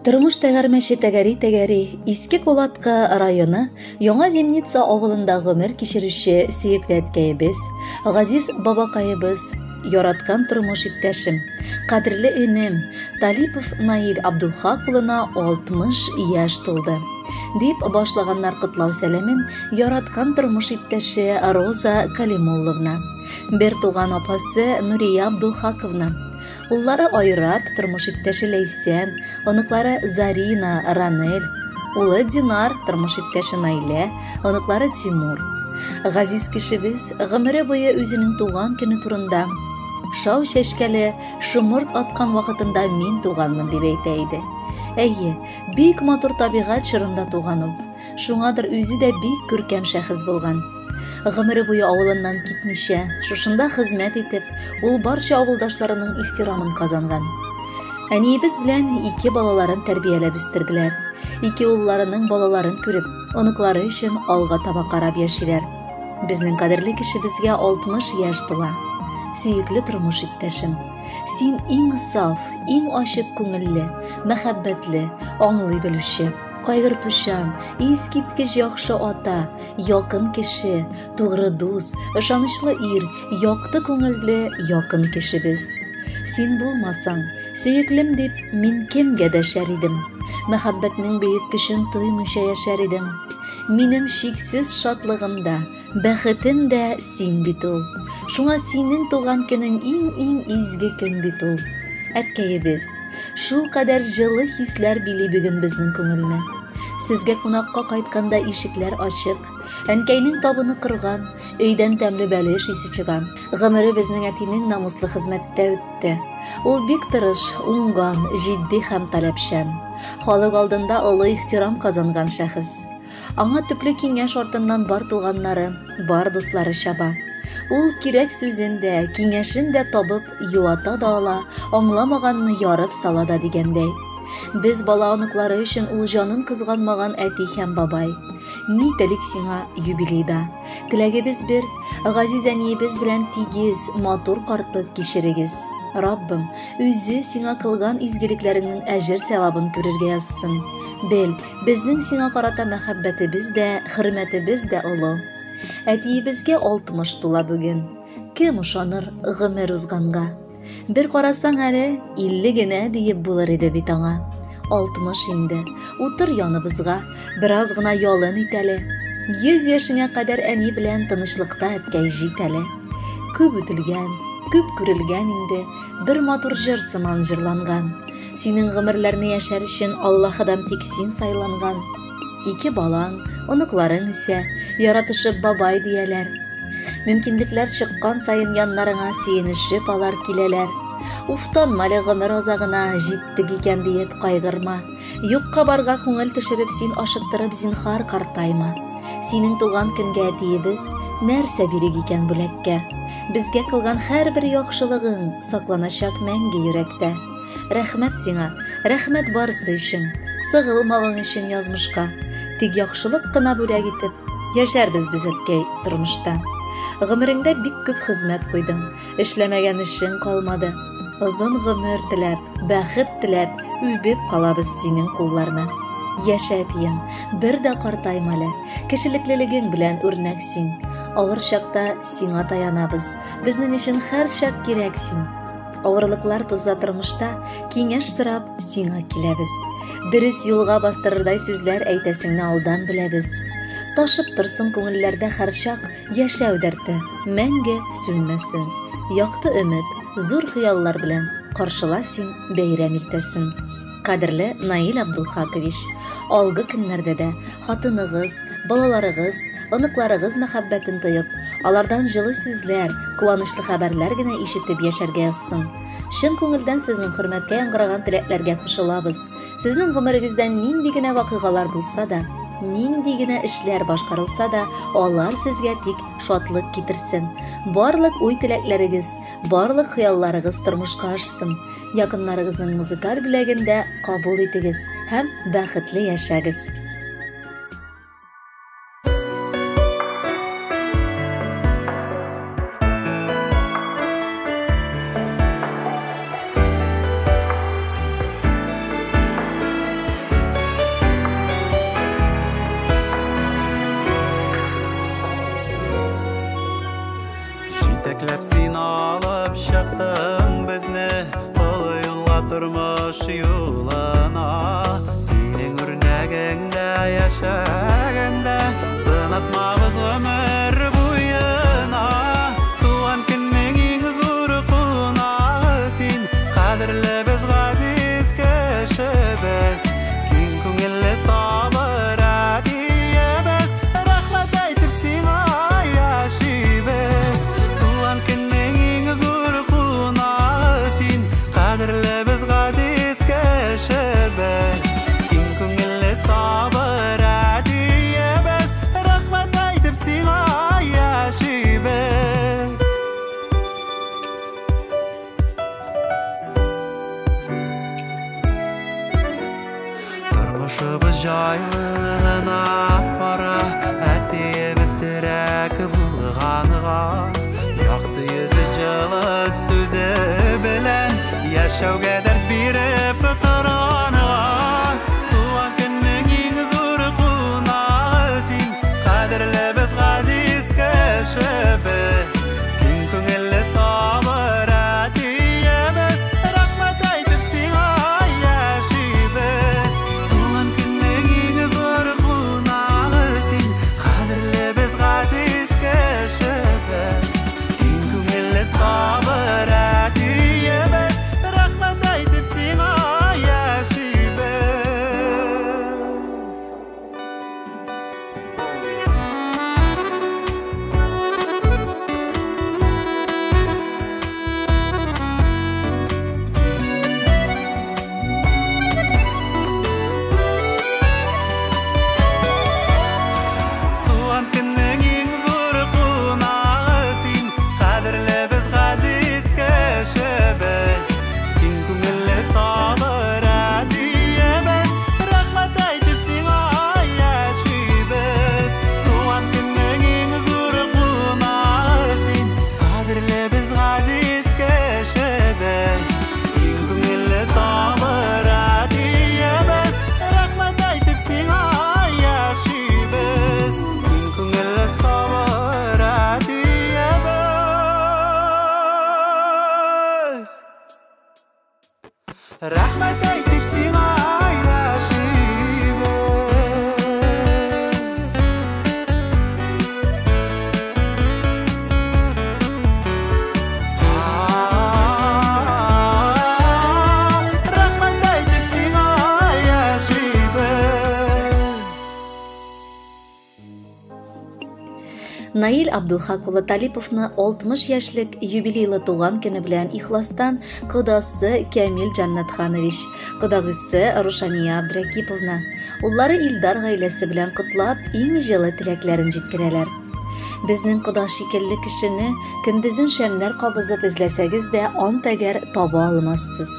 Тормыш тәгәрмәче тәгәри Иске Кулатка районы Яңа Земница авылында гомер кичерүче сөекле әткәебез, газиз бабакаебыз, яраткан тормыш иптәшем, кадерле энем Талипов Наил Абдулхак улына 60 яшь тулды. Дип башлаганнар котлау сәламен яраткан тормыш иптәше Роза Калимулловна, бер туган апасы Нурия Абдулхаковна, уллары Айрат, тормыш иптәше Ләйсән, оныклары Зарина, Ранель, улы Динар, тормыш иптәше Наилә, оныклары Тимур. Газиз кешебез гомере буе үзенең туган көне турында шау чәчкәле шомырт аткан вакытында мин туганмын дип әйтә иде. Әйе, бик матур табигать чорында туган ул. Шуңадыр үзе дә бик күркәм шәхес булган. Гомере буе авылыннан китмичә, шушында хезмәт итеп, ул барча авылдашларының ихтирамын казанган. Әниебез белән 2 балаларын тәрбияләп үстерделәр. 2 улларының балаларын күреп, оныклары өчен алга таба карап яшиләр. Безнең кадерле кешебезгә 60 яшь тула. Сөекле тормыш иптәшем, син иң саф, иң ачык күңелле, мәхәббәтле, аңлый белүче, кайгыртучан, искиткеч яхшы ата, якын кеше, тугры дус, ышанычлы ир, якты күңелле, якын кешебез. Син булмасаң, сөеклем дип, мин кемгә дәшәр идем? Мәхәббәтнең бөек көчен тоймыйча яшәр идем. Минем шиксез шатлыгымда, бәхетем дә син бит ул. Шуңа синең туган көнең иң изге көн бит ул. Әткәебез, шул кадәр җылы хисләр били бүген безнең күңелне. Сезгә кунакка кайтканда ишекләр ачык, әнкәйнең табыны кырган, өйдән тәмле бәлеш исе чыган. Гомере безнең әтинең намуслы хезмәттә үтте. Ул бик тырыш, уңган, җитди һәм таләпчән. Халык алдында олы ихтирам казанган шәхес. Аңа төпле киңәш артыннан бар туганнары, бар дуслары чаба. Ул кирәк сүзен дә, киңәшен дә табып, юата да ала, аңламаганны ярып сала да дигәндәй. Без бала оныклары өчен ул җанын кызганмаган әти һәм бабай. Ни телик сиңа юбилейда. Теләгебез бер, газиз әниебез белән тигез, матур картлык кичерегез. Раббым, үзе сиңа кылган изгелекләреңнең әҗер савабын күрергә язсын. Бел, безнең сиңа карата мәхәббәтебез дә, хөрмәтебез дә олы. Әтиебезгә 60 тула бүген. Кем ышаныр гомер узганга? Бер карасаң әле 50 генә диеп булыр иде бит аңа. 60 инде. Утыр яныбызга, бераз гына ялын ит әле. 100 яшеңә кадәр әни белән тынычлыкта әткәй җит әле. Күп үтелгән, күп күрелгән инде, бер матур җыр сыман җырланган. Синең гомерләрне яшәр өчен Аллаһыдан тик син сайланган. 2 балаң, оныкларың үсә, яратышып бабай дияләр. Мөмкинлекләр чыккан сайын яннарыңа сөенешеп алар киләләр. Уфтанма әле гомер азагына, җиттек икән диеп кайгырма. Юкка барга күңел төшереп син ашыктырып зинһар картайма. Синең туган көнгә әтиебез нәрсә бирик икән бүләккә? Безгә кылган һәрбер яхшылыгың сакланачак мәңге йөрәктә. Рәхмәт сиңа, рәхмәт барысы өчен, сыгылмавың өчен язмышка. Тик яхшылык кына бүләк итеп, яшәрбез без әткәй тормышта. Гомереңдә бик күп хезмәт куйдың, эшләмәгән эшең калмады. Озын гомер теләп, бәхет теләп, үбеп калабыз синең кулларны. Яшә тием, бер дә картайма әле, кешелеклелегең белән үрнәк син. Авыр чакта сиңа таянабыз, безнең өчен һәр чак кирәк син. Авырлыклар туза тормышта киңәш сорап сиңа киләбез. Дөрес юлга бастырырдай сүзләр әйтәсеңне алдан беләбез. Ташып торсын күңелләрдә һәр чак яшәү дәрте, мәңге сүнмәсен. Якты өмет, зур хыяллар белән каршыла син бәйрәм иртәсен. Кадерле Наил Абдулхакович, алгы көннәрдә дә хатыныгыз, балаларыгыз, оныкларыгыз мәхәббәтен тоеп, алардан җылы сүзләр, куанычлы хәбәрләр генә ишетеп яшәргә язсын. Чын күңелдән сезнең хөрмәткә яңгыраган теләкләргә кушылабыз. Сезнең гомерегездә нинди генә вакыйгалар булса да, нинди генә эшләр башкарылса да, алар сезгә тик шатлык китерсен. Барлык уй-теләкләрегез, барлык хыялларыгыз тормышка ашсын. Якыннарыгызның музыкаль бүләгендә кабул итегез һәм бәхетле яшәгез. turmuş yoluna senin örneginde yaşaganda sınatmağız ömür boyuna tuğan günün zor kunasin kadirli biz gaziz keşebes kin köngülle sabır adiyebes rahmet aytıp sina yaşibes tuğan günün zor kunasin kadirli biz gaziz keşebes kin köngülle sabır adiyebes rahmet aytıp sina yaşibes turmuşubuz jaylığına para әттейбіз тірәк bulğanığa yaktı yüzü жылы сөзі білән яшәүгә дәрт биреп торганığa туган көннең иң зур кунагы син кадерле без газиз кешебез киң күңелле сабыр әтиебез рәхмәт әйтеп сиңа яшибез туган көннең иң зур кунагы син кадерле без газиз кешебез киң күңелле сабыр әтиебез рәхмәт әйтеп сиңа яшибез туган көннең иң зур кунагы син кадерле без газиз кешебез киң күңелле сабыр әтиебез рәхмәт әйтеп сиңа яшибез туган көннең иң зур кунагы син кадерле без газиз кешебез киң күңелле сабыр әтиебез рәхмәт әйтеп сиңа яшибез киң күңелле сабыр әтиебез рәхмәт әйтеп сиңа яшибез рәхмәт әйтеп сиңа яшибез Наил Абдулхак улы Талиповны 60 яшьлек юбилейлы туган көне белән ихластан кодасы Камил Жаннатханович, кодагысы Рушания Абдракиповна, уллары Илдар гаиләсе белән котлап, иң җылы теләкләрен җиткерәләр. Безнең кода шикелле кешене көндезен шәмнәр кабызып эзләсәгез дә ант әгәр таба алмассыз.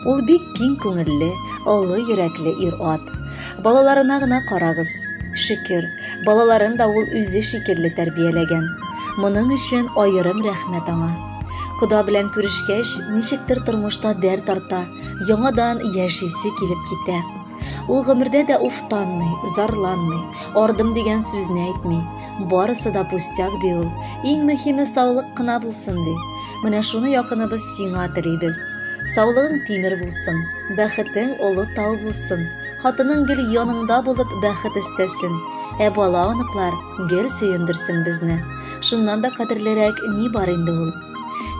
Ул бик киң күңелле, олы йөрәкле ир-ат. Балаларына гына карагыз. Шөкер, балаларын да ул үзе шикелле тәрбияләгән. Моның өчен аерым рәхмәт аңа. Кода белән күрешкәч, ничектер тормышта дәрт арта, яңадан яшисе килеп китә. Ул гомердә дә уфтанмый, зарланмый, ардым дигән сүзне әйтми. Барысы да пустяк ди ул. Иң мөһиме саулык кына булсын ди. Менә шуны якыныбыз сиңа телибез. Саулыгың тимер булсын, бәхетең олы тау булсын. Хатының гел яныңда булып бәхет истәсен. Бала аныклар гел сөендерсен безне. Шуннан да кадерлерәк ни бар инде ул.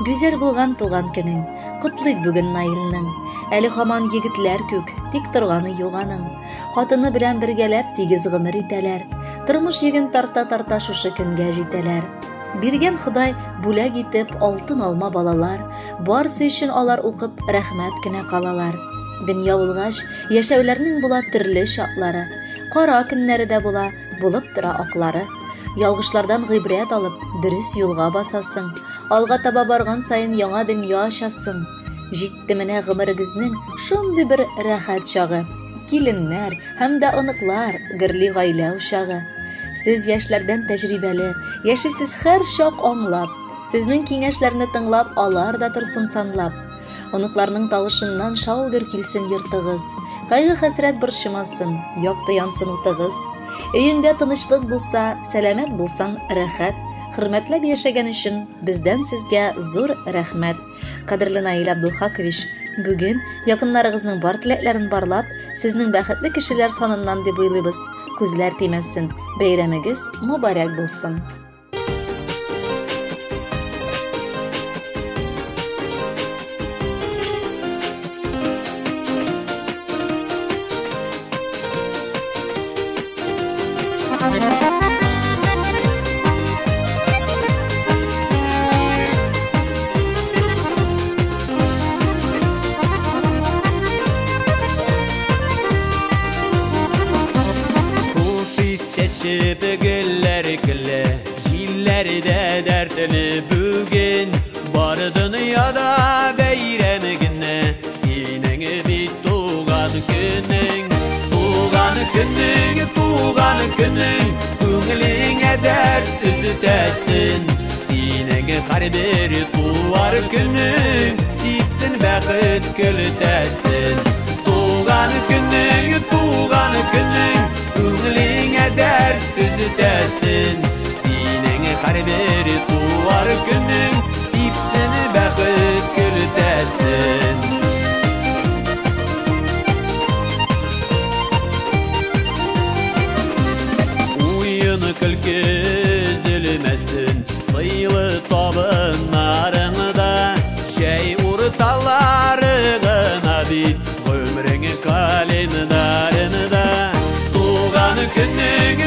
Гүзәл булган туган көнең. Котлыйк бүген Наилның. Әле һаман егетләр күк, тик торганы юк аның. Хатыны белән бергәләп тигез гомер итәләр. Тормыш йөген тарта-тарта шушы көнгә җитәләр. Биргән Ходай бүләк итеп алтын алма балалар. Барсы өчен алар укып рәхмәт кенә калалар. Дөнья булгач, яшәүләрнең була төрле шатлары. Кара көннәре дә була, булып тора аклары. Ялгышлардан гыйбрәт алып, дөрес юлга басасың. Алга таба барган сайын яңа дөнья ачасың. Җитте менә гомерегезнең шундый бер рәхәт чагы. Киленнәр һәм дә оныклар, гырли гаилә учагы. Сез яшьләрдән тәҗрибәле, яшисез һәр чак аңлап. Сезнең киңәшләрне тыңлап, алар да торсын санлап. Оныкларның тавышыннан шау-гөр килсен йыртыгыз. Кайгы хәсрәт борчымасын, якты янсын утыгыз. Өеңдә тынычлык булса, сәламәт булсаң рәхәт. Хөрмәтләп яшәгән өчен бездән сезгә зур рәхмәт. Кадерле Наил Абдулхакович, Бүген якыннарыгызның бар теләкләрен барлап, сезнең бәхетле кешеләр саныннан дип уйлыйбыз. Күзләр тимәсен. Бәйрәмегез мөбарәк булсын. Güller gülle, jillerde dertli bugün. Bar dünyada beyrem günü, senin bit tuğan günün. Tuğan günün, tuğan günün, köngline dert üzütesin. Senin kalbir tuvar günün, sipsin bəxit gültesin. Tuğan günün, tuğan günün, köngline dert üzütesin. Senin kalbir tuvar günün, sipsin bəxit gültesin. Oyun külkü üzülmesin, sıylı tabınlarında. Şey urtallarına bit, ömrün kalendarında. Tuğan günün,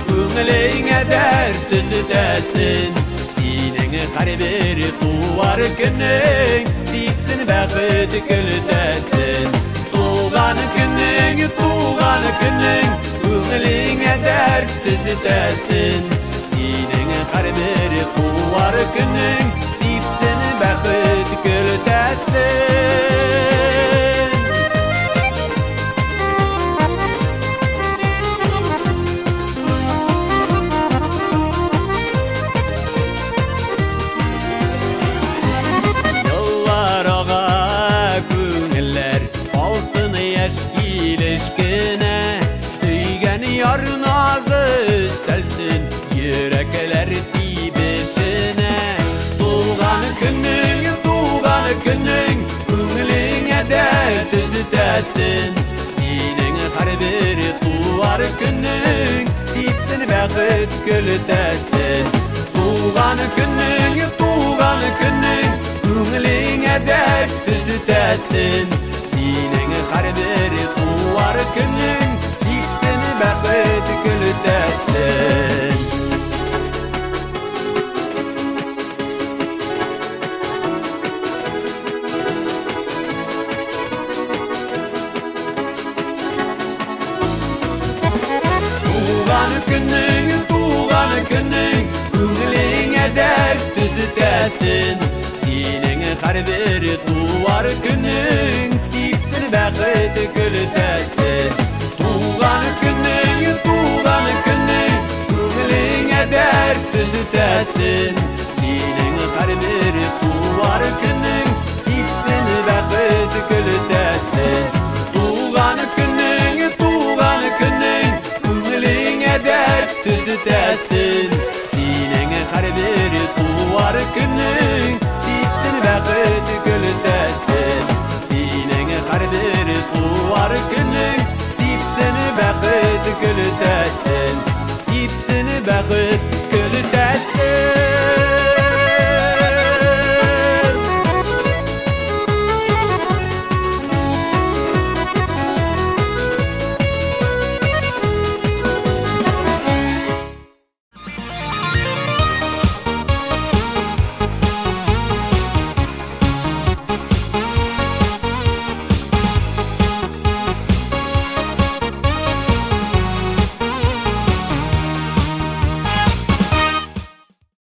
köngline dert üzütesin. Senin kalbir tuvar günün, sipsin bəxit gültesin. Tuğan günün, köngline dert üzütesin. Senin kalbir tuvar günün, sipsin bəxit gültesin. Yar nazı üstelsin, yürekler dibesine. Tuğan günün, köngline dert üzütesin. Senin kalbir tuvar günün, sipsin bəxit gültesin. Tuğan günün, köngline dert üzütesin. Senin kalbir tuvar günün, sipsin bəxit gültesin. Tuğan günün, köngline dert üzütesin. Senin kalbir tuvar günün, sipsin bəxit gültesin. Tuğan günün, köngline dert üzütesin. Senin kalbir tuvar günün, sipsin bəxit gültesin. Tuğan günün, köngline dert üzütesin. Senin kalbir tuvar günün, sipsin bəxit gültesin. Senin kalbir tuvar günün, sipsin bəxit gültesin. Sipsin bəxit